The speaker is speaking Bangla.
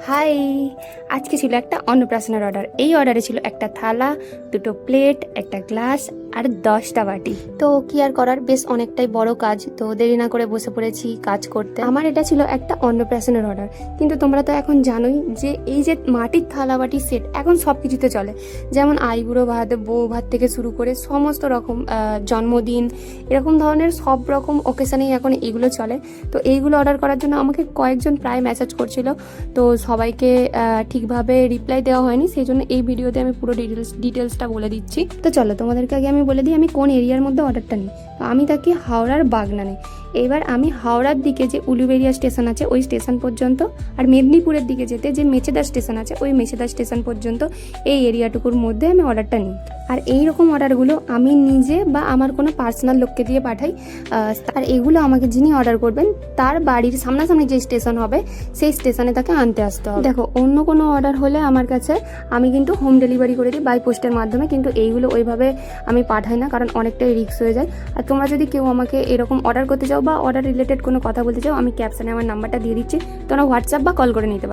হাই, আজকে ছিল একটা অন্নপ্রাশনের অর্ডার। এই অর্ডারে ছিল একটা থালা, দুটো প্লেট, একটা গ্লাস আর 10টা বাটি। তো কি আর করার, বেশ অনেকটাই বড় কাজ, তো দেরি না করে বসে পড়েছি কাজ করতে। আমার এটা ছিল একটা অন্নপ্রাশনের অর্ডার, কিন্তু তোমরা তো এখন জানোই যে এই যে মাটির থালা বাটি সেট এখন সব কিছুতে চলে, যেমন আইবুড়ো ভাত, বউ ভাত থেকে শুরু করে সমস্ত রকম জন্মদিন, এরকম ধরনের সব রকম ওকেশনেই এখন এগুলো চলে। তো এইগুলো অর্ডার করার জন্য আমাকে কয়েকজন প্রায় মেসেজ করছিল, তো সবাইকে ঠিকভাবে রিপ্লাই দেওয়া হয়নি, সেই জন্য এই ভিডিওতে আমি পুরো ডিটেলসটা বলে দিচ্ছি। তো চলো তোমাদেরকে আগে আমি বলে দিই আমি কোন এরিয়ার মধ্যে অর্ডারটা নিই। তো আমি থাকি হাওড়ার বাগনানে। এবার আমি হাওড়ার দিকে যে উলুবেড়িয়া স্টেশন আছে ওই স্টেশন পর্যন্ত, আর মেদিনীপুরের দিকে যেতে যে মেচেদা স্টেশন আছে ওই মেচেদা স্টেশন পর্যন্ত এই এরিয়াটুকুর মধ্যে আমি অর্ডারটা নিই। আর এই রকম অর্ডারগুলো আমি নিজে বা আমার কোনো পার্সোনাল লোককে দিয়ে পাঠাই। আর এগুলো আমাকে যিনি অর্ডার করবেন তার বাড়ির সামনাসামনি যে স্টেশন হবে সেই স্টেশনে তাকে আনতে আসতে হবে। দেখো, অন্য কোনো অর্ডার হলে আমার কাছে আমি কিন্তু হোম ডেলিভারি করে দিই বাই পোস্টের মাধ্যমে, কিন্তু এইগুলো ওইভাবে আমি পাঠাই না, কারণ অনেকটাই রিস্ক হয়ে যায়। আর তোমরা যদি কেউ আমাকে এরকম অর্ডার করতে চাও বা অর্ডার রিলেটেড কোনো কথা বলতে চাও, আমি ক্যাপশনে আমার নাম্বারটা দিয়ে দিচ্ছি, তোমরা হোয়াটসঅ্যাপ বা কল করে নিতে পারো।